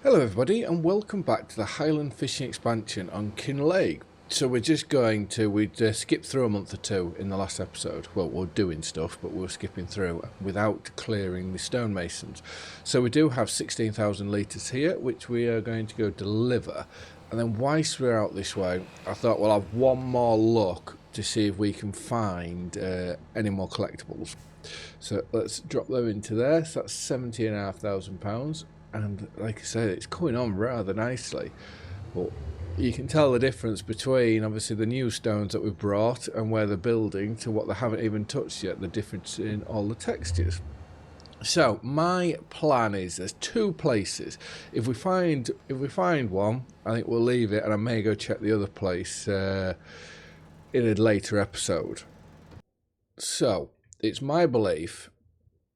Hello everybody and welcome back to the Highland Fishing Expansion on Kinlaig. So we're just we'd skipped through a month or two in the last episode. Well, we're doing stuff, but we're skipping through without clearing the stonemasons. So we do have 16,000 litres here, which we are going to go deliver. And then whilst we're out this way, I thought we'll have one more look to see if we can find any more collectibles. So let's drop them into there. So that's £70,500. And like I said, it's coming on rather nicely, but you can tell the difference between obviously the new stones that we've brought and where they're building to what they haven't even touched yet, the difference in all the textures. So my plan is there's two places. If we find one, I think we'll leave it, and I may go check the other place in a later episode. So it's my belief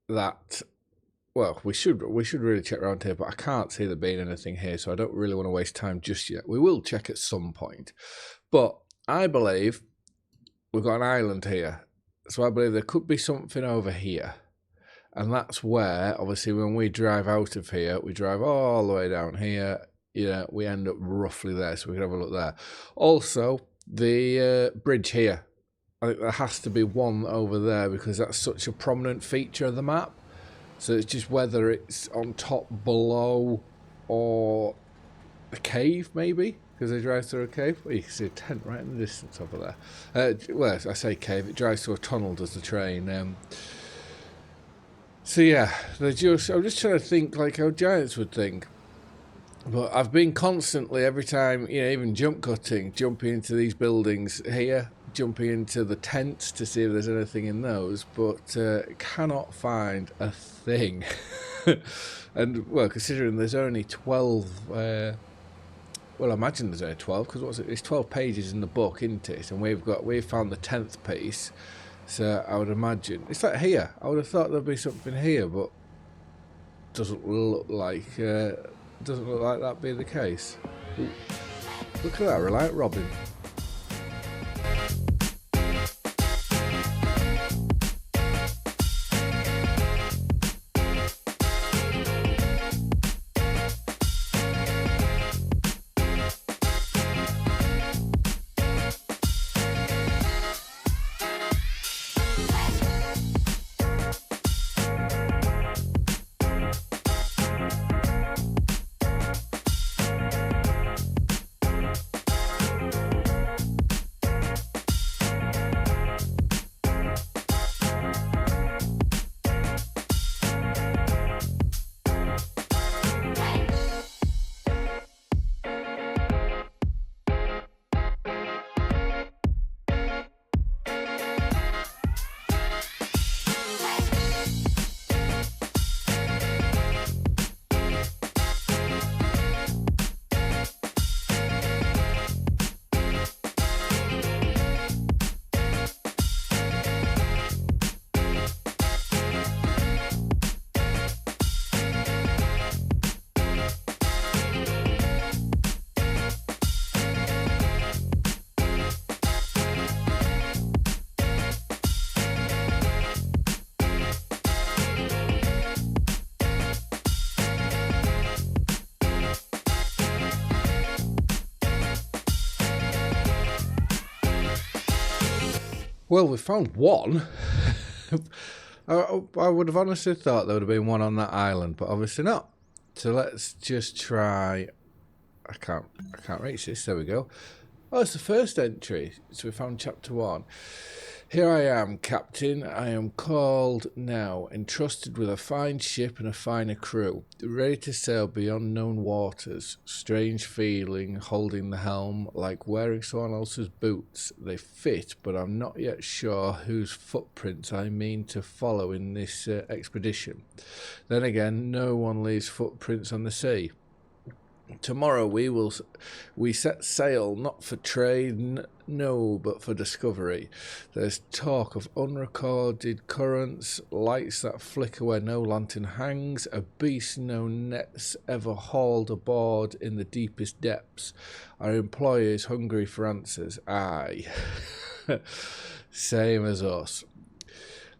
that, well, we should really check around here, but I can't see there being anything here, so I don't really want to waste time just yet. We will check at some point. But I believe we've got an island here. So I believe there could be something over here. And that's where, obviously, when we drive out of here, we drive all the way down here. Yeah, we end up roughly there, so we can have a look there. Also, the bridge here. I think there has to be one over there because that's such a prominent feature of the map. So it's just whether it's on top, below, or a cave, maybe, because they drive through a cave. Well, you can see a tent right in the distance over there. Well, I say cave, it drives through a tunnel, does the train. So yeah, I'm just trying to think like how giants would think. But I've been constantly, every time, even jump cutting, jumping into these buildings here, jumping into the tents to see if there's anything in those, but cannot find a thing. And, well, considering there's only 12, well, I imagine there's only 12, because it's 12 pages in the book, isn't it? And we've found the 10th piece, so I would imagine, it's like here, I would have thought there'd be something here, but doesn't look like that being the case. Ooh, look at that, Reliant Robin. Well, we found one. I would have honestly thought there would have been one on that island, but obviously not. So let's just try. I can't reach this. There we go. Oh, it's the first entry. So we found chapter 1. Here I am, Captain. I am called now, entrusted with a fine ship and a finer crew, ready to sail beyond known waters. Strange feeling, holding the helm, like wearing someone else's boots. They fit, but I'm not yet sure whose footprints I mean to follow in this expedition. Then again, no one leaves footprints on the sea. Tomorrow we set sail, not for trade, no, but for discovery. There's talk of unrecorded currents, lights that flicker where no lantern hangs, a beast no nets ever hauled aboard in the deepest depths. Our employers hungry for answers, aye. Same as us.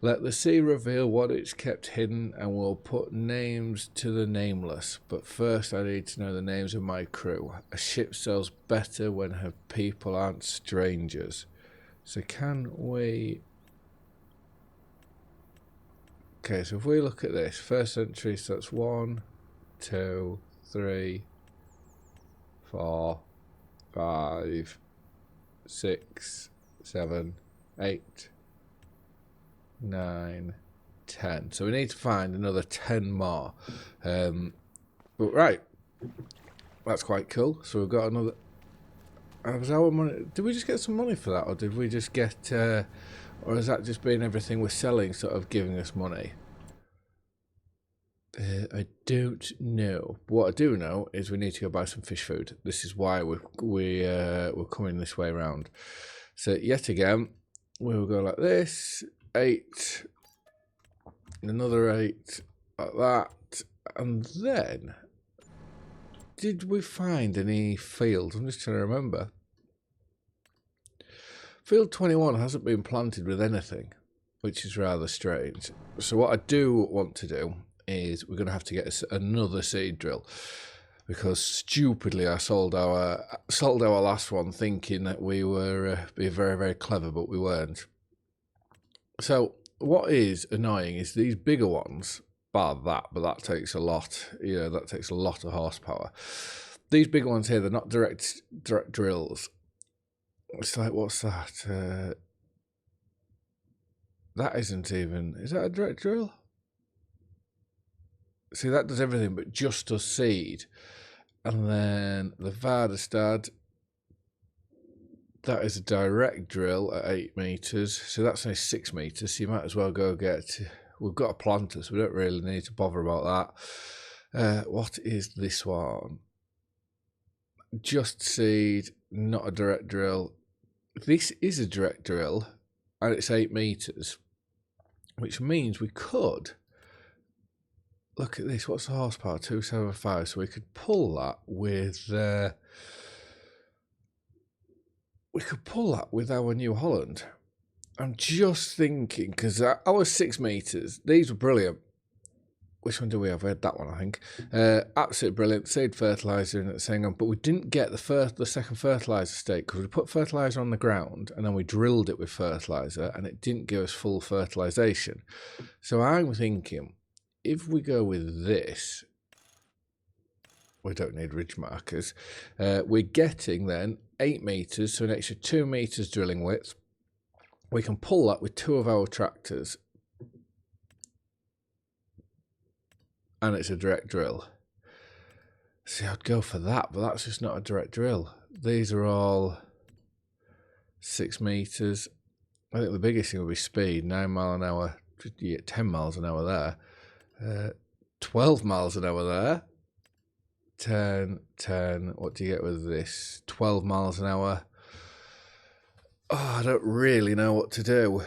Let the sea reveal what it's kept hidden, and we'll put names to the nameless. But first I need to know the names of my crew. A ship sails better when her people aren't strangers. So can we... Okay, so if we look at this, first entry, so that's 1, 2, 3, 4, 5, 6, 7, 8, 9, 10. So we need to find another 10 more. But right, that's quite cool. So we've got another... Was our money... Did we just get some money for that, or did we just get... or has that just been everything we're selling sort of giving us money? I don't know. But what I do know is we need to go buy some fish food. This is why we're coming this way around. So yet again, we will go like this, 8, another 8, like that, and then did we find any fields? I'm just trying to remember. Field 21 hasn't been planted with anything, which is rather strange. So what I do want to do is we're going to have to get another seed drill, because stupidly I sold our last one thinking that we were being very, very clever, but we weren't. So what is annoying is these bigger ones, bar that, but that takes a lot, that takes a lot of horsepower. These bigger ones here, they're not direct drills. It's like, what's that? That isn't even... Is that a direct drill? See, that does everything but just does seed. And then the Vardestad, that is a direct drill at 8 metres. So that's only 6 metres. So you might as well go get... We've got a planter, so we don't really need to bother about that. What is this one? Just seed, not a direct drill. This is a direct drill, and it's 8 metres, which means we could... Look at this. What's the horsepower? 275. So we could pull that with... we could pull that with our New Holland. I'm just thinking, because our 6 metres, these were brilliant. Which one do we have? We had that one, I think. Absolutely brilliant. Seed fertiliser in it, saying on, but we didn't get the second fertiliser state, because we put fertiliser on the ground and then we drilled it with fertiliser, and it didn't give us full fertilisation. So I'm thinking, if we go with this, we don't need ridge markers. We're getting then 8 metres, so an extra 2 metres drilling width. We can pull that with 2 of our tractors. And it's a direct drill. See, I'd go for that, but that's just not a direct drill. These are all 6 metres. I think the biggest thing would be speed, 9 mile an hour. You get 10 miles an hour there. 12 miles an hour there. 10. What do you get with this? 12 miles an hour. Oh, I don't really know what to do.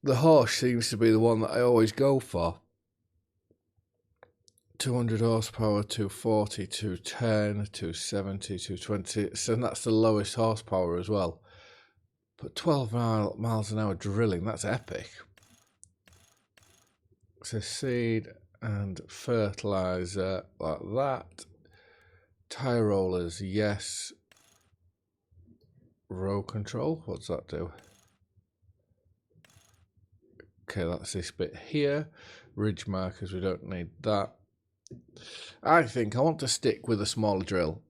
The horse seems to be the one that I always go for. 200 horsepower, 240, 210, 270, 220. So that's the lowest horsepower as well. But 12 miles an hour drilling, that's epic. So seed and fertiliser like that. Tyre rollers, yes. Row control, what's that do? Okay, that's this bit here. Ridge markers, we don't need that. I think I want to stick with a smaller drill.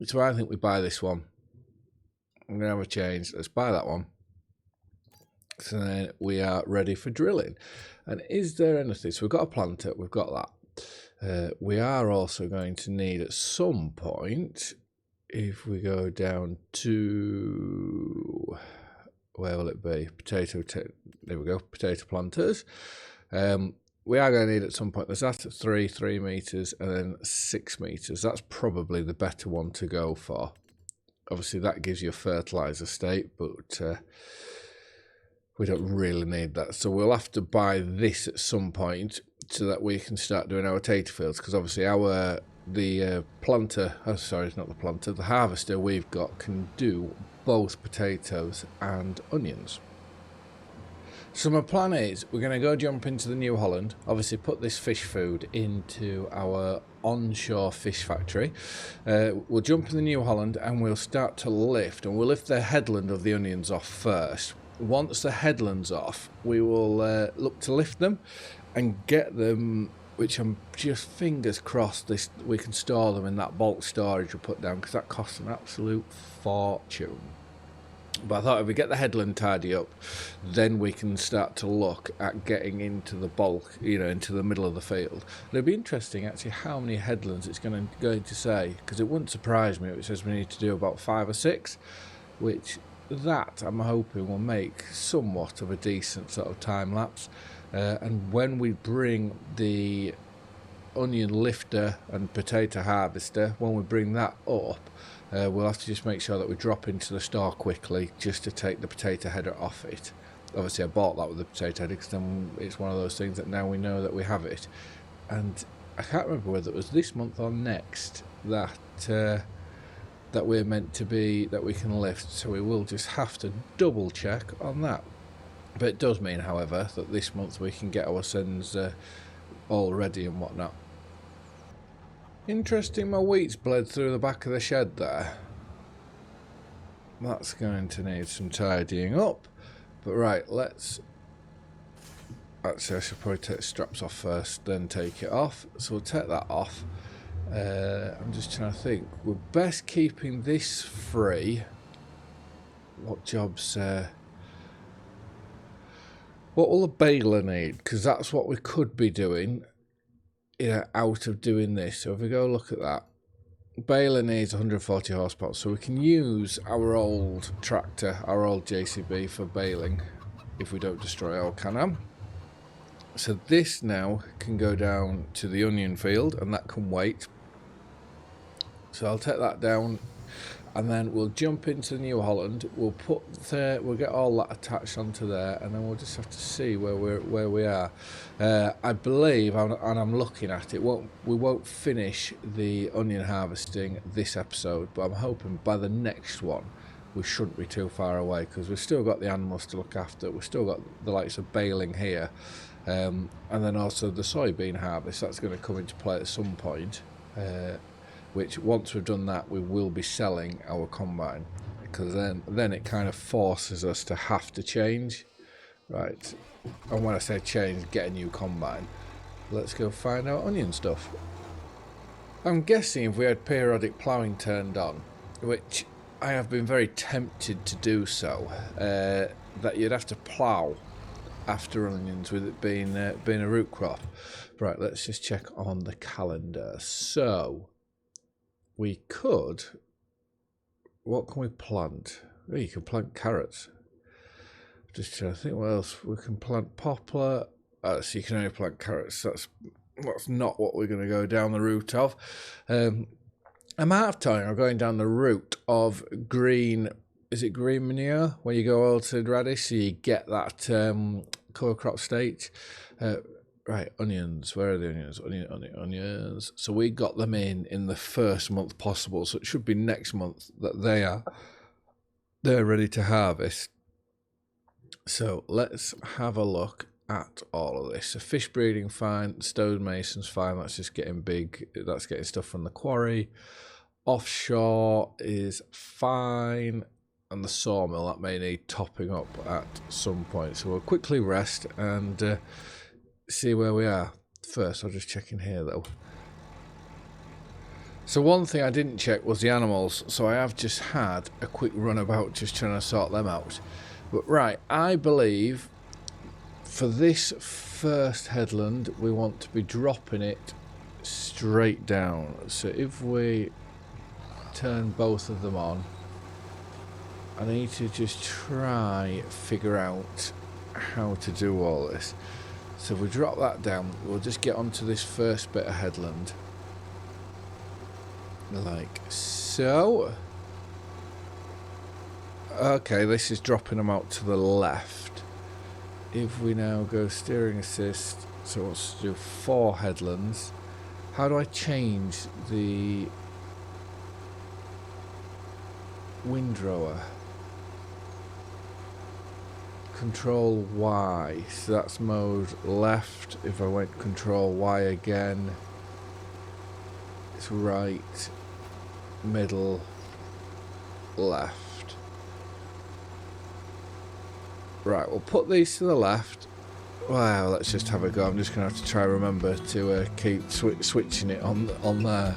So I think we buy this one. I'm going to have a change. Let's buy that one. So then we are ready for drilling. And is there anything? So we've got a planter. We've got that. We are also going to need at some point, if we go down to... Where will it be? There we go. Potato planters. We are going to need at some point, there's that at 3 metres, and then 6 metres. That's probably the better one to go for. Obviously, that gives you a fertiliser state, but we don't really need that. So we'll have to buy this at some point so that we can start doing our tater fields, because obviously the planter, oh sorry, it's not the planter, the harvester we've got can do both potatoes and onions. So my plan is we're going to go jump into the New Holland, obviously put this fish food into our onshore fish factory. We'll jump in the New Holland and we'll start to lift, and we'll lift the headland of the onions off first. Once the headland's off, we will look to lift them and get them, which I'm just fingers crossed we can store them in that bulk storage we put down, because that costs an absolute fortune. But I thought if we get the headland tidy up, then we can start to look at getting into the bulk, into the middle of the field. It'll be interesting actually how many headlands it's going to say, because it wouldn't surprise me if it says we need to do about 5 or 6, which that I'm hoping will make somewhat of a decent sort of time lapse. And when we bring the onion lifter and potato harvester, when we bring that up, we'll have to just make sure that we drop into the store quickly just to take the potato header off it. Obviously I bought that with the potato header because then it's one of those things that now we know that we have it. And I can't remember whether it was this month or next that we're meant to be, that we can lift, so we will just have to double check on that. But it does mean, however, that this month we can get our sends all ready and whatnot. Interesting, my wheat's bled through the back of the shed there. That's going to need some tidying up. But right, actually I should probably take the straps off first, then take it off. So we'll take that off. I'm just trying to think. We're best keeping this free. What jobs... what will the baler need? Because that's what we could be doing out of doing this. So if we go look at that, baler needs 140 horsepower, so we can use our old tractor, our old JCB for baling if we don't destroy our Can-Am. So this now can go down to the onion field, and that can wait. So I'll take that down, and then we'll jump into New Holland. We'll get all that attached onto there, and then we'll just have to see where we are. I believe, and I'm looking at it, we won't finish the onion harvesting this episode, but I'm hoping by the next one we shouldn't be too far away, because we've still got the animals to look after. We've still got the likes of baling here, and then also the soybean harvest. That's going to come into play at some point. Which once we've done that, we will be selling our combine, because then it kind of forces us to have to change, right? And when I say change, get a new combine. Let's go find out onion stuff. I'm guessing if we had periodic ploughing turned on, which I have been very tempted to do so, that you'd have to plough after onions, with it being a root crop. Right, let's just check on the calendar. So we could... what can we plant? Oh, you can plant carrots. Just trying to think what else. We can plant poplar. So you can only plant carrots. That's not what we're going to go down the route of. I'm half time. I'm going down the route of green... is it green manure? Where you go oilseed radish, so you get that cover crop stage. Right, onions. Where are the onions? Onions. So we got them in the first month possible. So it should be next month that they're ready to harvest. So let's have a look at all of this. So fish breeding fine, stonemason's fine. That's just getting big. That's getting stuff from the quarry. Offshore is fine, and the sawmill, that may need topping up at some point. So we'll quickly rest and see where we are. First, I'll just check in here though. So one thing I didn't check was the animals, so I have just had a quick run about just trying to sort them out. But right, I believe for this first headland we want to be dropping it straight down. So if we turn both of them on, I need to just try figure out how to do all this. So if we drop that down, we'll just get onto this first bit of headland, like so. Okay, this is dropping them out to the left. If we now go steering assist, so let's do 4 headlands. How do I change the windrower? control Y, so that's mode left. If I went control Y again, it's right, middle, left. Right, we'll put these to the left. Wow, let's just have a go. I'm just going to have to try and remember to keep switching it on there.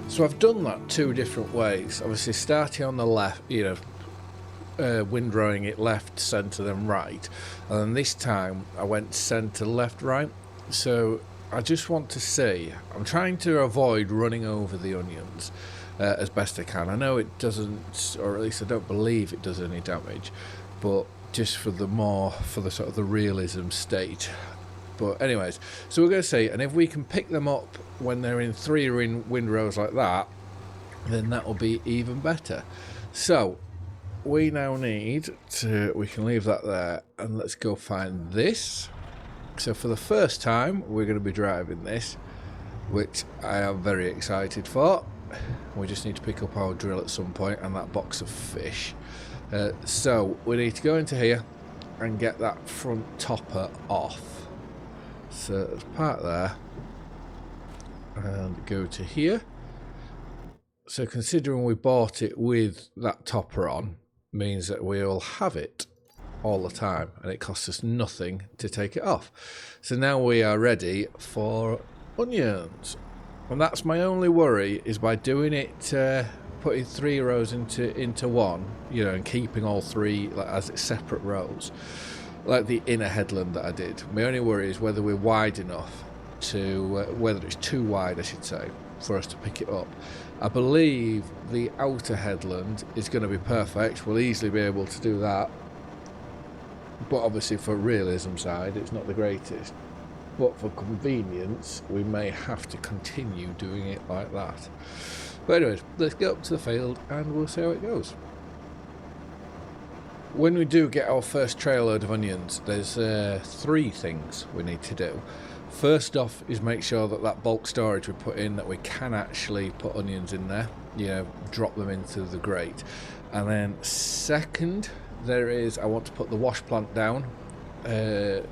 So I've done that two different ways. Obviously starting on the left, windrowing it left, centre, then right. And then this time I went centre, left, right. So I just want to see, I'm trying to avoid running over the onions as best I can. I know it doesn't, or at least I don't believe it does any damage, but just for the sort of the realism state. But anyways, so we're going to see, and if we can pick them up when they're in three windrows like that, then that will be even better. So we now need to, we can leave that there, and let's go find this. So for the first time we're going to be driving this, which I am very excited for. We just need to pick up our drill at some point and that box of fish. So we need to go into here and get that front topper off. So let's park there and go to here. So considering we bought it with that topper on, means that we'll have it all the time and it costs us nothing to take it off. So now we are ready for onions, and that's my only worry, is by doing it, putting 3 rows into one, and keeping all 3 as separate rows, like the inner headland that I did. My only worry is whether we're wide enough to, whether it's too wide I should say, for us to pick it up. I believe the outer headland is going to be perfect, we'll easily be able to do that, but obviously for realism side it's not the greatest, but for convenience we may have to continue doing it like that. But anyways, let's get up to the field and we'll see how it goes. When we do get our first trail load of onions, there's 3 things we need to do. First off is make sure that that bulk storage we put in, that we can actually put onions in there, drop them into the grate. And then second, I want to put the wash plant down, where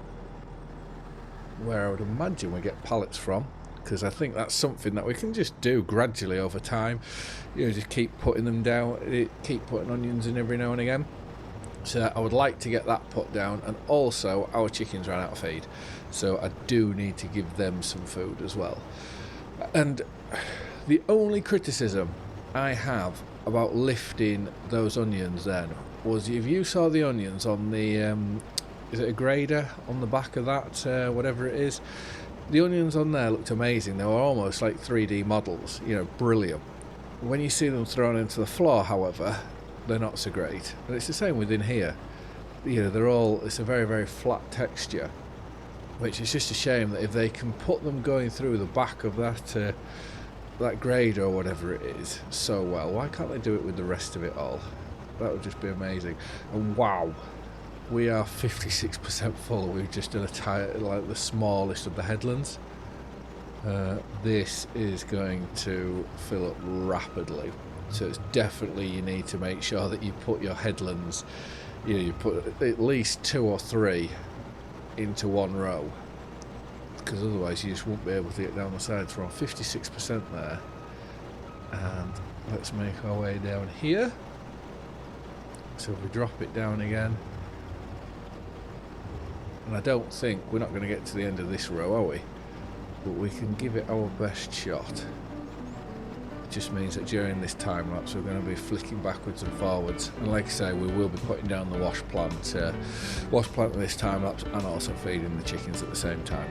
I would imagine we get pallets from, because I think that's something that we can just do gradually over time. You know, just keep putting them down, keep putting onions in every now and again. So I would like to get that put down, and also our chickens ran out of feed, so I do need to give them some food as well. And the only criticism I have about lifting those onions then was, if you saw the onions on the is it a grader on the back of that, whatever it is, the onions on there looked amazing. They were almost like 3D models, you know, brilliant. When you see them thrown into the floor, however, they're not so great. And it's the same within here. You know, it's a very, very flat texture, which is just a shame that if they can put them going through the back of that that grade or whatever it is so well, why can't they do it with the rest of it all? That would just be amazing. And wow, we are 56% full. We've just done like the smallest of the headlands. This is going to fill up rapidly, so it's definitely, you need to make sure that you put your headlands, you know, you put at least 2 or 3 into one row, because otherwise you just won't be able to get down the sides. We're on 56% there, and let's make our way down here. So if we drop it down again, and I don't think we're not going to get to the end of this row, are we? But we can give it our best shot. It just means that during this time lapse we're going to be flicking backwards and forwards, and like I say, we will be putting down the wash plant in this time lapse, and also feeding the chickens at the same time.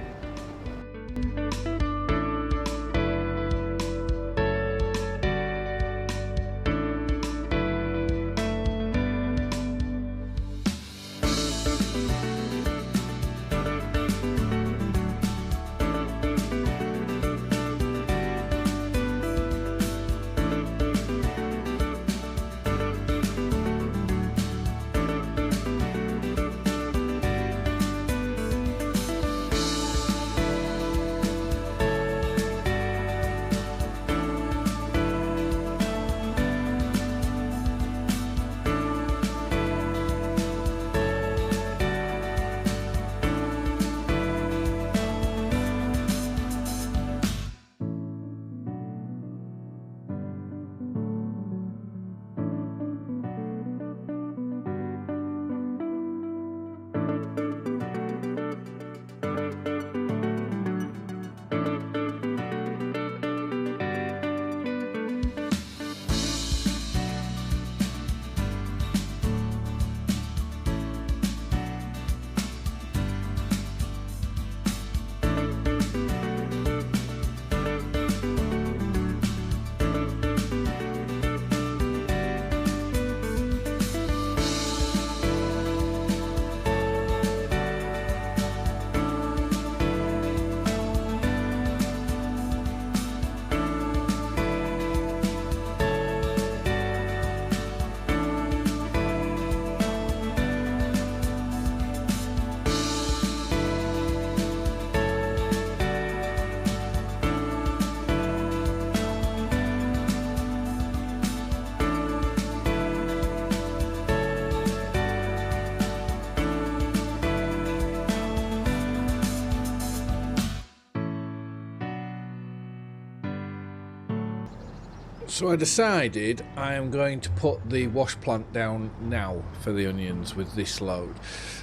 So I decided I am going to put the wash plant down now for the onions with this load.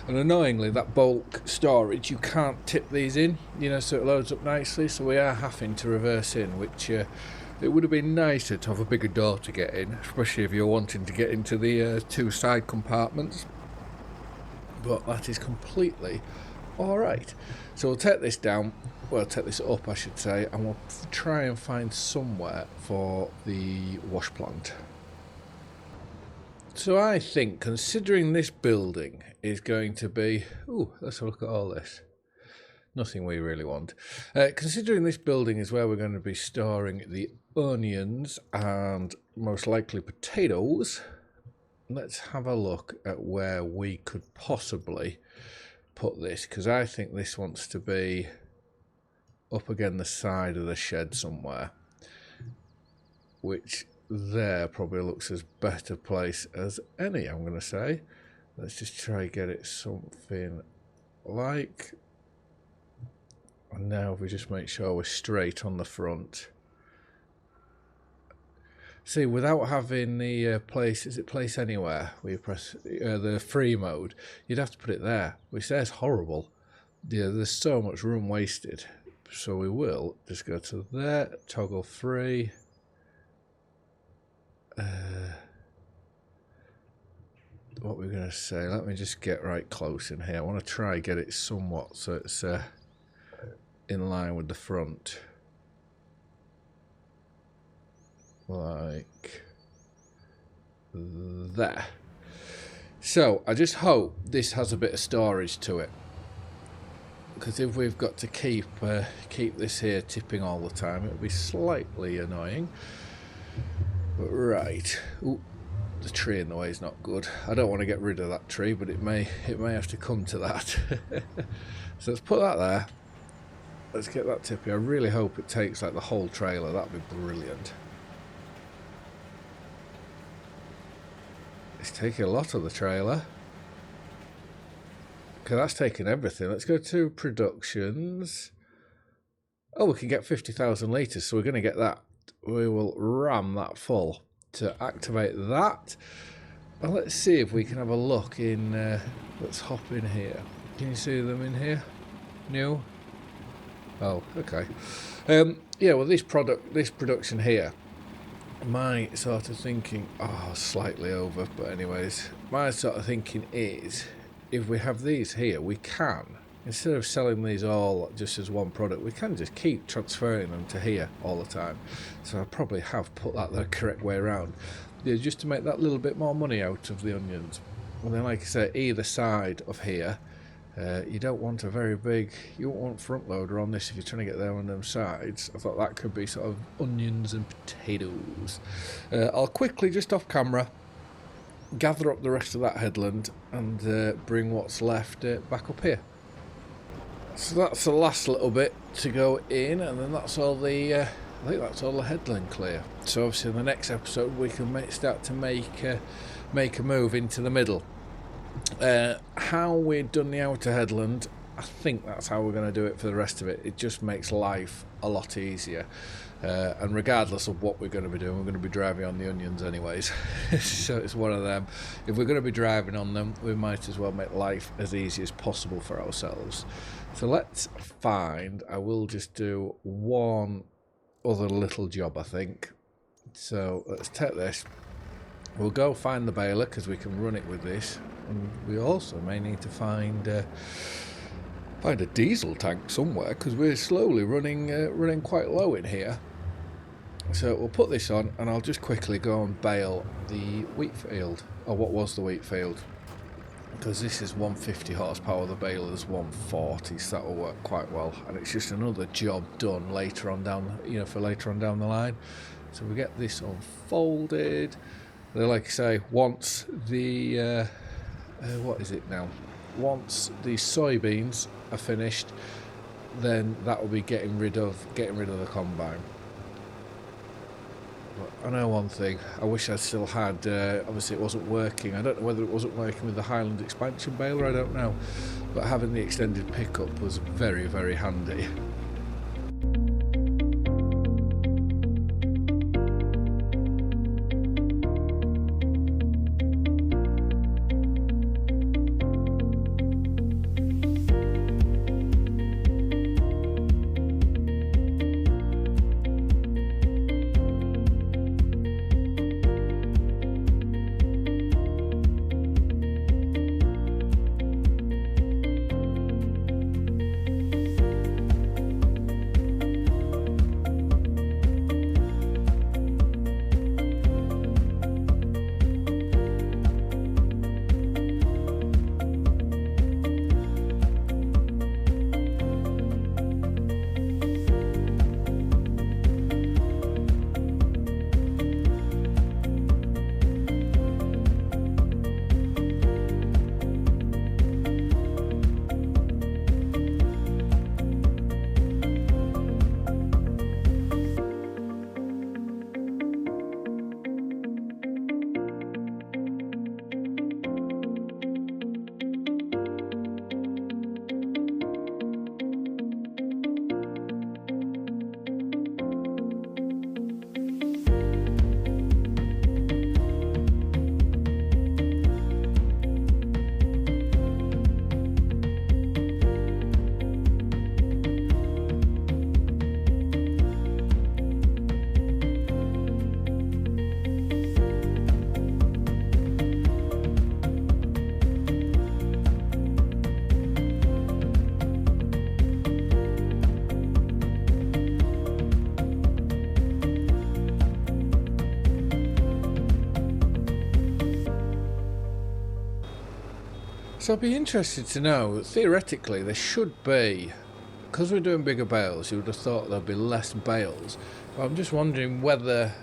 And annoyingly, that bulk storage, you can't tip these in, you know, so it loads up nicely. So we are having to reverse in, which it would have been nicer to have a bigger door to get in, especially if you're wanting to get into the 2 side compartments. But that is completely alright. So we'll take this down. Well, take this up, I should say, and we'll try and find somewhere for the wash plant. So I think, considering this building is going to be... Ooh, let's have a look at all this. Nothing we really want. Considering this building is where we're going to be storing the onions and most likely potatoes, let's have a look at where we could possibly put this, because I think this wants to be up against the side of the shed somewhere, which there probably looks as better place as any, I'm going to say. Let's just try and get it something like... And now if we just make sure we're straight on the front. See, without having the place, is it place anywhere, where you press the free mode, you'd have to put it there, which there's horrible. Yeah, there's so much room wasted. So we will just go to there, toggle free. What we're going to say, let me just get right close in here. I want to try and get it somewhat so it's in line with the front. Like there. So I just hope this has a bit of storage to it, because if we've got to keep this here tipping all the time, it'll be slightly annoying. But right, ooh, the tree in the way is not good. I don't want to get rid of that tree, but it may have to come to that. So let's put that there. Let's get that tipping. I really hope it takes like the whole trailer. That'd be brilliant. It's taking a lot of the trailer. Okay, that's taking everything. Let's go to productions. Oh, we can get 50,000 litres, so we're going to get that. We will ram that full to activate that. And let's see if we can have a look in. Let's hop in here. Can you see them in here? No? Oh, okay. Yeah, well, this production here, my sort of thinking, slightly over, but anyways, my sort of thinking is, if we have these here, we can, instead of selling these all just as one product, we can just keep transferring them to here all the time. So I probably have put that the correct way around, yeah, just to make that little bit more money out of the onions. And then, like I say, either side of here, you don't want a very big, you don't want front loader on this if you're trying to get there on them sides. I thought that could be sort of onions and potatoes. I'll quickly, just off camera, gather up the rest of that headland and bring what's left back up here. So that's the last little bit to go in, and then that's all the I think that's all the headland clear. So obviously in the next episode we can start to make a move into the middle. How we've done the outer headland, I think that's how we're going to do it for the rest of it. It just makes life a lot easier, and regardless of what we're going to be doing, we're going to be driving on the onions anyways. So it's one of them, if we're going to be driving on them, we might as well make life as easy as possible for ourselves. So let's find, I will just do one other little job, I think. So let's take this, we'll go find the baler because we can run it with this, and we also may need to find a diesel tank somewhere because we're slowly running quite low in here. So we'll put this on, and I'll just quickly go and bale the wheat field, or what was the wheat field, because this is 150 horsepower, the baler's 140, so that'll work quite well, and it's just another job done later on down, for later on down the line. So we get this unfolded. Like I say, once the what is it now? Once the soybeans are finished, then that will be getting rid of the combine. But I know one thing. I wish I still had. Obviously, it wasn't working. I don't know whether it wasn't working with the Highland Expansion baler. I don't know. But having the extended pickup was very, very handy. So I'd be interested to know, theoretically there should be, because we're doing bigger bales, you would have thought there'd be less bales. But I'm just wondering whether,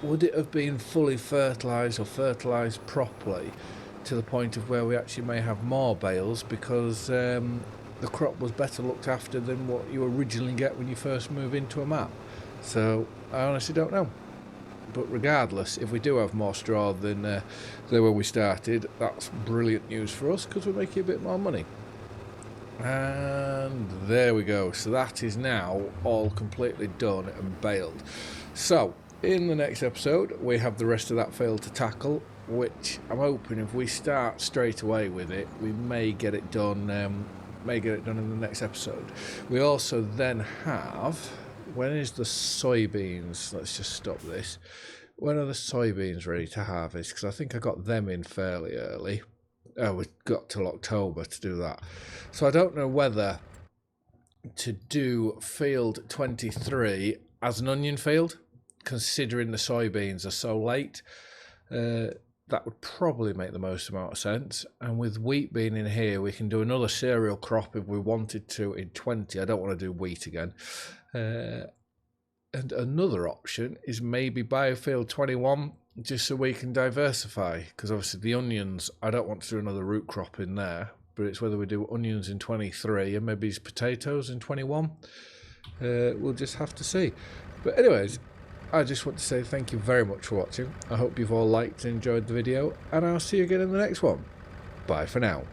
would it have been fully fertilised or fertilised properly to the point of where we actually may have more bales because the crop was better looked after than what you originally get when you first move into a map. So I honestly don't know. But regardless, if we do have more straw than when we started, that's brilliant news for us because we're making a bit more money. And there we go. So that is now all completely done and baled. So in the next episode, we have the rest of that field to tackle, which I'm hoping if we start straight away with it, we may get it done. In the next episode. We also then have. When is the soybeans? Let's just stop this. When are the soybeans ready to harvest? Because I think I got them in fairly early. Oh, we've got till October to do that. So I don't know whether to do field 23 as an onion field, considering the soybeans are so late. That would probably make the most amount of sense. And with wheat being in here, we can do another cereal crop if we wanted to in 20. I don't want to do wheat again. And another option is maybe biofield 21, just so we can diversify. Because obviously the onions, I don't want to do another root crop in there. But it's whether we do onions in 23 and maybe potatoes in 21. We'll just have to see. But anyways, I just want to say thank you very much for watching. I hope you've all liked and enjoyed the video, and I'll see you again in the next one. Bye for now.